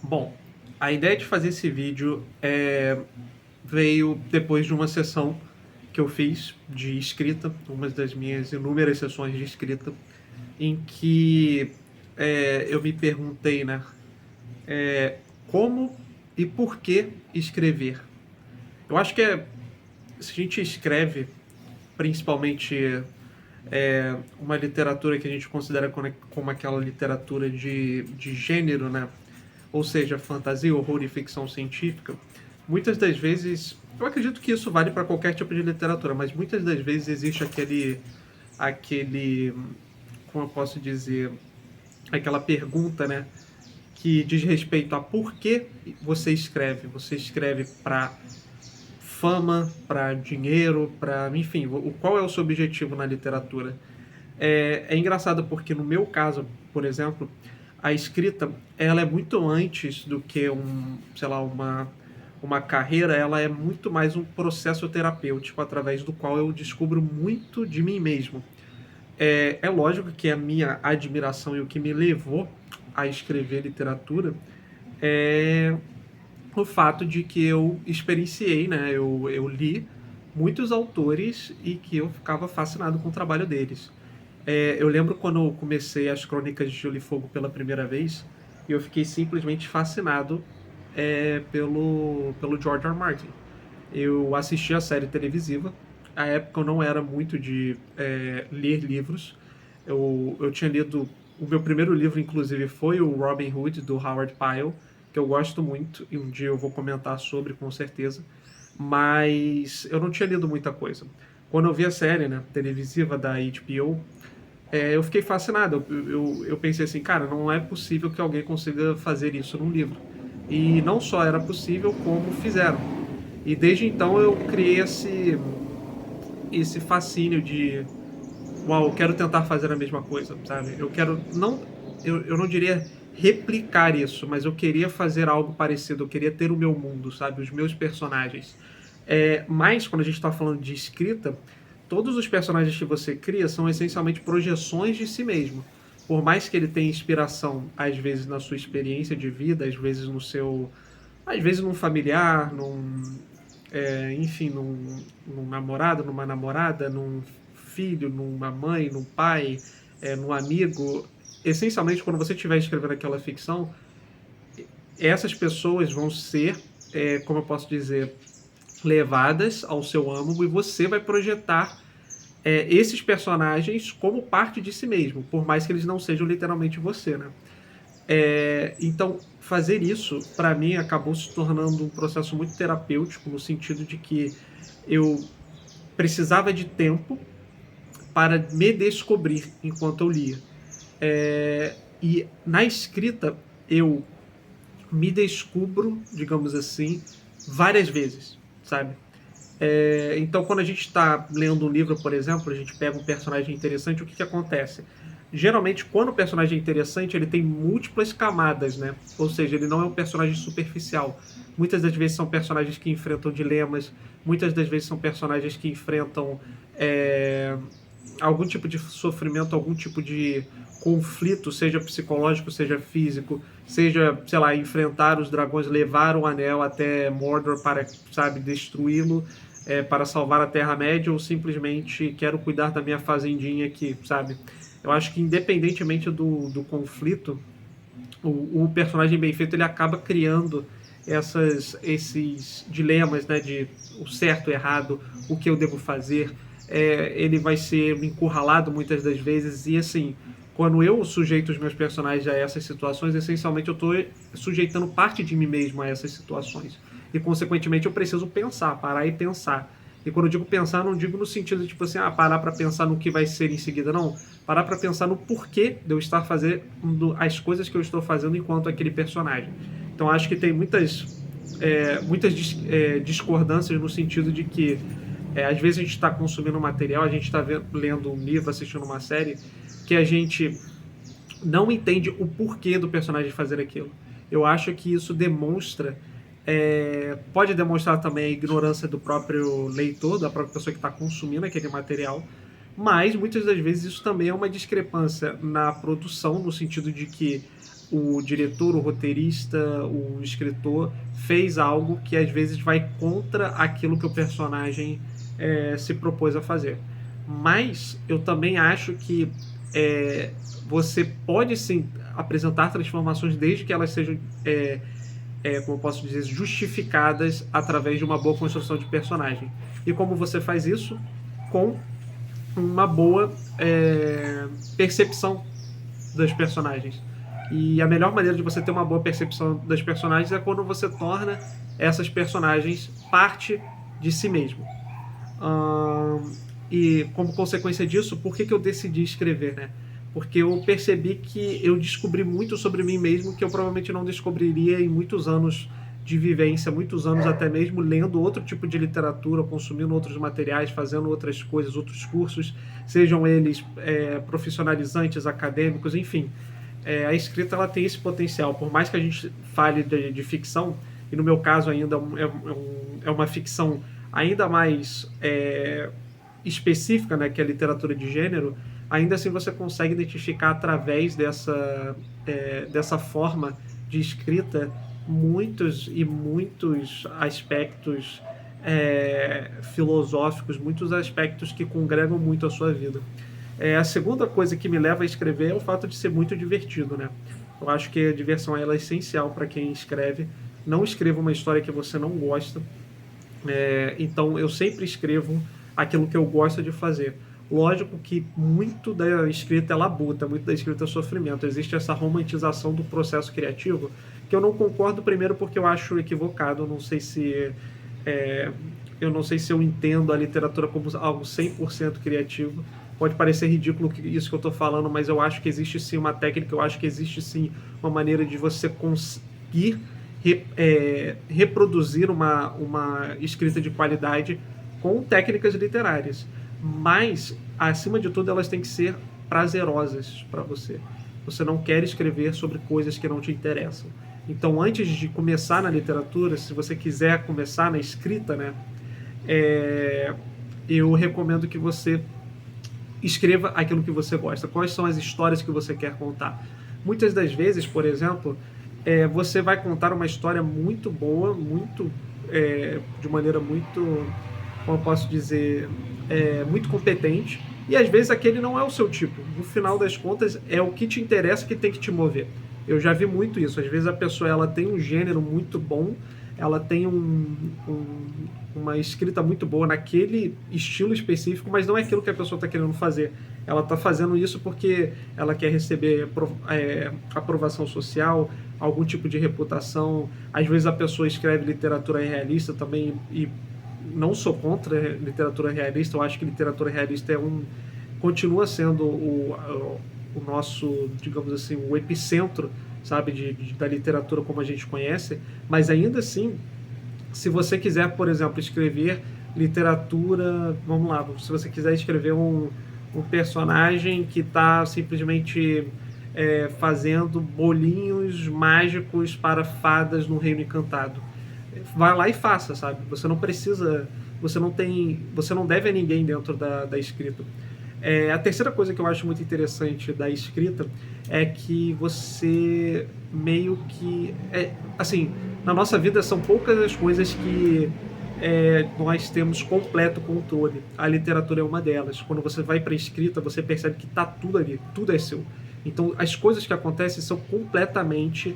Bom, a ideia de fazer esse vídeo veio depois de uma sessão que eu fiz de escrita, uma das minhas inúmeras sessões de escrita, em que eu me perguntei, né, como e por que escrever. Eu acho que se a gente escreve, principalmente uma literatura que a gente considera como aquela literatura de gênero, né? Ou seja, fantasia, horror e ficção científica, muitas das vezes, eu acredito que isso vale para qualquer tipo de literatura, mas muitas das vezes existe aquele, como eu posso dizer, aquela pergunta, né? Que diz respeito a por que você escreve. Você escreve para fama, para dinheiro, para, enfim, qual é o seu objetivo na literatura? É engraçado porque no meu caso, por exemplo, a escrita ela é muito antes do que sei lá, uma carreira, ela é muito mais um processo terapêutico através do qual eu descubro muito de mim mesmo. É lógico que a minha admiração e o que me levou a escrever literatura é o fato de que eu experienciei, né? Eu li muitos autores e que eu ficava fascinado com o trabalho deles. Eu lembro quando eu comecei as Crônicas de Gelo e Fogo pela primeira vez, e eu fiquei simplesmente fascinado pelo George R. R. Martin. Eu assisti a série televisiva. À época eu não era muito de ler livros. Eu tinha lido. O meu primeiro livro, inclusive, foi o Robin Hood, do Howard Pyle, que eu gosto muito, e um dia eu vou comentar sobre, com certeza. Mas eu não tinha lido muita coisa. Quando eu vi a série, né, televisiva da HBO, eu fiquei fascinado. Eu pensei assim, cara, não é possível que alguém consiga fazer isso num livro. E não só era possível, como fizeram. E desde então eu criei esse fascínio de, uau, eu quero tentar fazer a mesma coisa, sabe? Eu não diria replicar isso, mas eu queria fazer algo parecido, eu queria ter o meu mundo, sabe? Os meus personagens. Mas, quando a gente está falando de escrita, todos os personagens que você cria são essencialmente projeções de si mesmo. Por mais que ele tenha inspiração, às vezes, na sua experiência de vida, às vezes no seu. Às vezes num familiar, enfim, num namorado, numa namorada, num filho, numa mãe, num pai, num amigo. Essencialmente, quando você estiver escrevendo aquela ficção, essas pessoas vão ser, como eu posso dizer, levadas ao seu âmago e você vai projetar esses personagens como parte de si mesmo, por mais que eles não sejam literalmente você, né? Então, fazer isso, para mim, acabou se tornando um processo muito terapêutico, no sentido de que eu precisava de tempo para me descobrir enquanto eu lia. E na escrita, eu me descubro, digamos assim, várias vezes, sabe? Então, quando a gente está lendo um livro, por exemplo, a gente pega um personagem interessante, o que acontece? Geralmente, quando o personagem é interessante, ele tem múltiplas camadas, né? Ou seja, ele não é um personagem superficial. Muitas das vezes são personagens que enfrentam dilemas, muitas das vezes são personagens que enfrentam algum tipo de sofrimento, algum tipo de conflito, seja psicológico, seja físico, seja, sei lá, enfrentar os dragões, levar o anel até Mordor para, sabe, destruí-lo, para salvar a Terra-média, ou simplesmente quero cuidar da minha fazendinha aqui, sabe? Eu acho que independentemente do conflito, o personagem bem feito ele acaba criando esses dilemas, né, de o certo, o errado, o que eu devo fazer. Ele vai ser encurralado muitas das vezes e assim, quando eu sujeito os meus personagens a essas situações, essencialmente eu estou sujeitando parte de mim mesmo a essas situações. E consequentemente eu preciso pensar, parar e pensar. E quando eu digo pensar, não digo no sentido de tipo assim, parar para pensar no que vai ser em seguida, não. Parar para pensar no porquê de eu estar fazendo as coisas que eu estou fazendo enquanto aquele personagem. Então acho que tem muitas discordâncias no sentido de que às vezes a gente está consumindo um material, a gente está lendo um livro, assistindo uma série, que a gente não entende o porquê do personagem fazer aquilo. Eu acho que isso demonstra, pode demonstrar também a ignorância do próprio leitor, da própria pessoa que está consumindo aquele material, mas muitas das vezes isso também é uma discrepância na produção, no sentido de que o diretor, o roteirista, o escritor fez algo que às vezes vai contra aquilo que o personagem se propôs a fazer. Mas eu também acho que você pode sim apresentar transformações desde que elas sejam, como eu posso dizer, justificadas através de uma boa construção de personagem. E como você faz isso? Com uma boa percepção dos personagens. E a melhor maneira de você ter uma boa percepção das personagens é quando você torna essas personagens parte de si mesmo. E como consequência disso, por que eu decidi escrever, né? Porque eu percebi que eu descobri muito sobre mim mesmo que eu provavelmente não descobriria em muitos anos de vivência, muitos anos até mesmo lendo outro tipo de literatura, consumindo outros materiais, fazendo outras coisas, outros cursos, sejam eles profissionalizantes, acadêmicos, enfim. A escrita ela tem esse potencial, por mais que a gente fale de ficção, e no meu caso ainda é uma ficção ainda mais específica, né, que é a literatura de gênero, ainda assim você consegue identificar através dessa forma de escrita muitos e muitos aspectos filosóficos, muitos aspectos que congregam muito a sua vida. A segunda coisa que me leva a escrever é o fato de ser muito divertido, né? Eu acho que a diversão ela é essencial para quem escreve. Não escreva uma história que você não gosta. Então eu sempre escrevo aquilo que eu gosto de fazer. Lógico que muito da escrita é labuta, muito da escrita é sofrimento. Existe essa romantização do processo criativo, que eu não concordo, primeiro porque eu acho equivocado. Eu não sei se eu entendo a literatura como algo 100% criativo. Pode parecer ridículo isso que eu estou falando, mas eu acho que existe sim uma técnica, eu acho que existe sim uma maneira de você conseguir reproduzir uma escrita de qualidade com técnicas literárias. Mas, acima de tudo, elas têm que ser prazerosas para você. Você não quer escrever sobre coisas que não te interessam. Então, antes de começar na literatura, se você quiser começar na escrita, né, eu recomendo que você escreva aquilo que você gosta. Quais são as histórias que você quer contar? Muitas das vezes, por exemplo, você vai contar uma história muito boa, de maneira muito, como eu posso dizer, muito competente, e às vezes aquele não é o seu tipo. No final das contas, é o que te interessa que tem que te mover. Eu já vi muito isso. Às vezes a pessoa ela tem um gênero muito bom, ela tem uma escrita muito boa naquele estilo específico, mas não é aquilo que a pessoa está querendo fazer. Ela está fazendo isso porque ela quer receber aprovação social, algum tipo de reputação. Às vezes a pessoa escreve literatura realista também, e não sou contra literatura realista. Eu acho que literatura realista continua sendo o nosso, digamos assim, o epicentro, sabe, da literatura como a gente conhece, mas ainda assim, se você quiser, por exemplo, escrever literatura, vamos lá, se você quiser escrever um personagem que está simplesmente fazendo bolinhos mágicos para fadas no Reino Encantado, vai lá e faça, sabe? Você não precisa, você não deve a ninguém dentro da escrita. A terceira coisa que eu acho muito interessante da escrita é que você meio que... assim, na nossa vida são poucas as coisas que nós temos completo controle. A literatura é uma delas. Quando você vai para a escrita, você percebe que está tudo ali, tudo é seu. Então, as coisas que acontecem são completamente...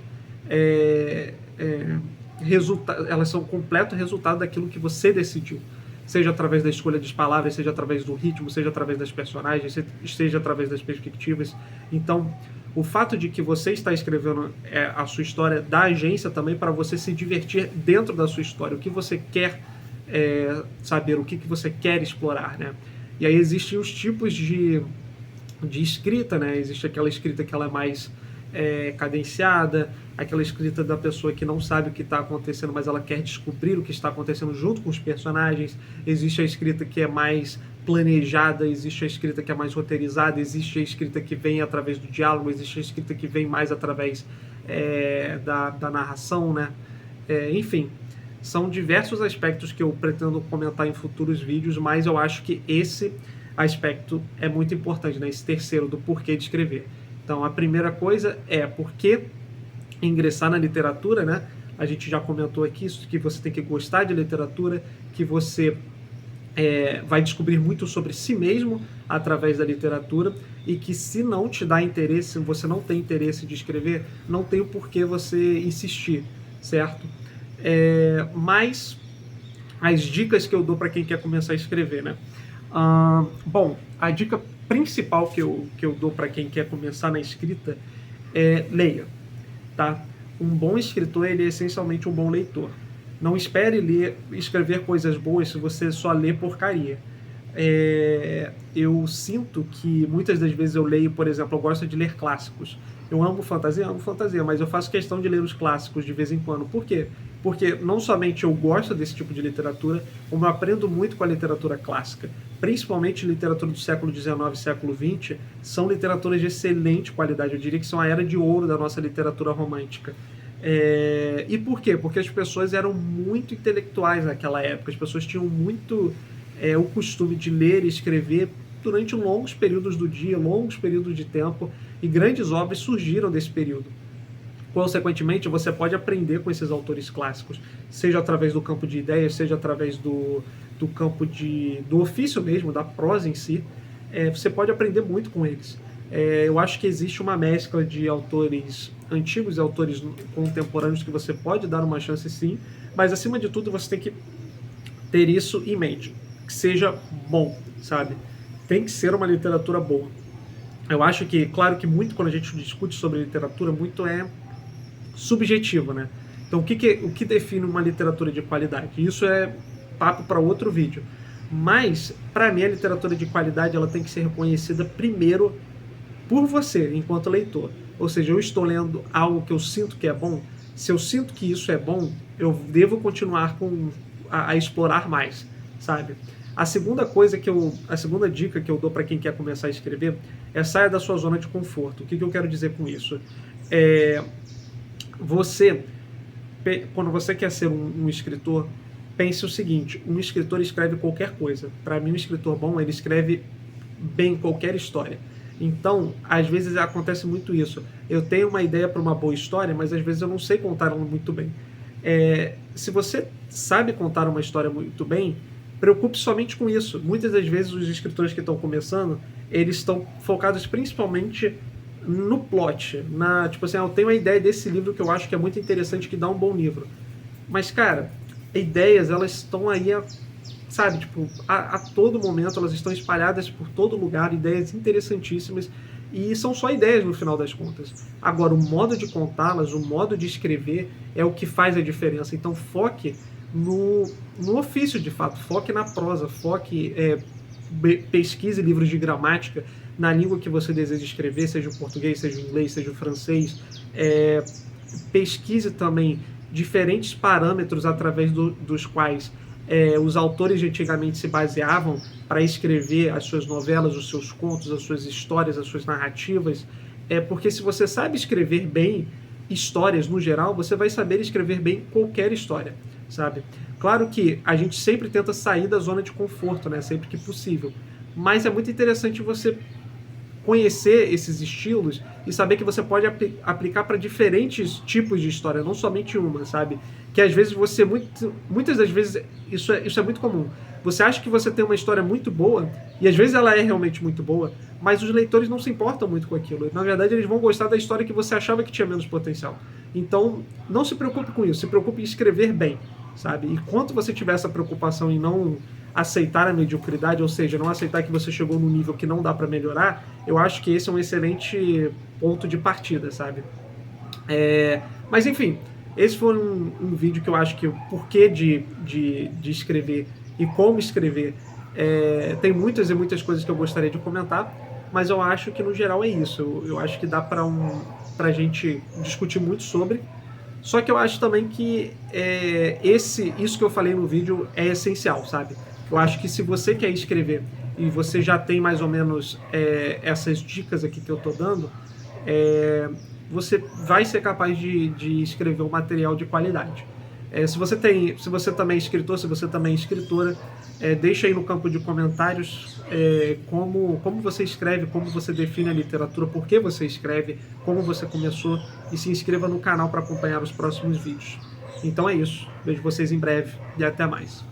elas são completo resultado daquilo que você decidiu. Seja através da escolha das palavras, seja através do ritmo, seja através das personagens, seja através das perspectivas. Então, o fato de que você está escrevendo a sua história dá agência também para você se divertir dentro da sua história. O que você quer saber, o que você quer explorar, né? E aí existem os tipos de escrita, né? Existe aquela escrita que ela é mais cadenciada, aquela escrita da pessoa que não sabe o que está acontecendo, mas ela quer descobrir o que está acontecendo junto com os personagens. Existe a escrita que é mais planejada, existe a escrita que é mais roteirizada, existe a escrita que vem através do diálogo, existe a escrita que vem mais através da narração, né? Enfim, são diversos aspectos que eu pretendo comentar em futuros vídeos, mas eu acho que esse aspecto é muito importante, né? Esse terceiro do porquê de escrever. Então, a primeira coisa é por que ingressar na literatura, né? A gente já comentou aqui que você tem que gostar de literatura, que você vai descobrir muito sobre si mesmo através da literatura, e que se não te dá interesse, se você não tem interesse de escrever, não tem o porquê você insistir, certo? Mas as dicas que eu dou para quem quer começar a escrever, né? Bom, a dica principal que eu dou para quem quer começar na escrita é leia, tá? Um bom escritor, ele é essencialmente um bom leitor. Não espere escrever coisas boas se você só lê porcaria. Eu sinto que muitas das vezes eu leio, por exemplo, eu gosto de ler clássicos. Eu amo fantasia, mas eu faço questão de ler os clássicos de vez em quando. Por quê? Porque não somente eu gosto desse tipo de literatura, como eu aprendo muito com a literatura clássica. Principalmente literatura do século XIX e século XX, são literaturas de excelente qualidade. Eu diria que são a era de ouro da nossa literatura romântica. E por quê? Porque as pessoas eram muito intelectuais naquela época, as pessoas tinham muito o costume de ler e escrever durante longos períodos do dia, longos períodos de tempo, e grandes obras surgiram desse período. Consequentemente, você pode aprender com esses autores clássicos, seja através do campo de ideias, seja através do campo do ofício mesmo, da prosa em si. Você pode aprender muito com eles. Eu acho que existe uma mescla de autores antigos e autores contemporâneos que você pode dar uma chance, sim, mas acima de tudo você tem que ter isso em mente, que seja bom, sabe? Tem que ser uma literatura boa. Eu acho que, claro que muito quando a gente discute sobre literatura, muito é subjetivo, né? Então o que define uma literatura de qualidade? Isso é papo para outro vídeo. Mas, para mim, a literatura de qualidade ela tem que ser reconhecida primeiro por você, enquanto leitor. Ou seja, eu estou lendo algo que eu sinto que é bom. Se eu sinto que isso é bom, eu devo continuar a explorar mais, sabe? A segunda dica que eu dou para quem quer começar a escrever é saia da sua zona de conforto. O que eu quero dizer com isso? Quando você quer ser um escritor, pense o seguinte: um escritor escreve qualquer coisa. Para mim, um escritor bom, ele escreve bem qualquer história. Então, às vezes acontece muito isso. Eu tenho uma ideia para uma boa história, mas às vezes eu não sei contar ela muito bem. Se você sabe contar uma história muito bem, preocupe somente com isso. Muitas das vezes os escritores que estão começando, eles estão focados principalmente no plot. Tipo assim, eu tenho uma ideia desse livro que eu acho que é muito interessante, que dá um bom livro. Mas, cara, ideias, elas estão aí sabe, tipo, a todo momento, elas estão espalhadas por todo lugar, ideias interessantíssimas, e são só ideias no final das contas. Agora, o modo de contá-las, o modo de escrever é o que faz a diferença. Então foque no ofício, de fato, foque na prosa, pesquise livros de gramática na língua que você deseja escrever, seja o português, seja o inglês, seja o francês. Pesquise também diferentes parâmetros através dos quais os autores de antigamente se baseavam para escrever as suas novelas, os seus contos, as suas histórias, as suas narrativas. Porque se você sabe escrever bem histórias no geral, você vai saber escrever bem qualquer história, sabe? Claro que a gente sempre tenta sair da zona de conforto, né? Sempre que possível. Mas é muito interessante você conhecer esses estilos e saber que você pode aplicar para diferentes tipos de história, não somente uma, sabe? Que às vezes muitas das vezes, isso é muito comum. Você acha que você tem uma história muito boa, e às vezes ela é realmente muito boa, mas os leitores não se importam muito com aquilo. Na verdade, eles vão gostar da história que você achava que tinha menos potencial. Então, não se preocupe com isso, se preocupe em escrever bem, sabe? E quanto você tiver essa preocupação em não aceitar a mediocridade, ou seja, não aceitar que você chegou num nível que não dá para melhorar, eu acho que esse é um excelente ponto de partida, sabe? Mas enfim, esse foi um vídeo que eu acho que o porquê de escrever e como escrever, tem muitas e muitas coisas que eu gostaria de comentar, mas eu acho que no geral é isso. Eu acho que dá pra gente discutir muito sobre. Só que eu acho também que isso que eu falei no vídeo é essencial, sabe? Eu acho que se você quer escrever e você já tem mais ou menos essas dicas aqui que eu tô dando, você vai ser capaz de escrever um material de qualidade. Se você também é escritor, se você também é escritora, deixa aí no campo de comentários como você escreve, como você define a literatura, por que você escreve, como você começou, e se inscreva no canal para acompanhar os próximos vídeos. Então é isso. Vejo vocês em breve e até mais.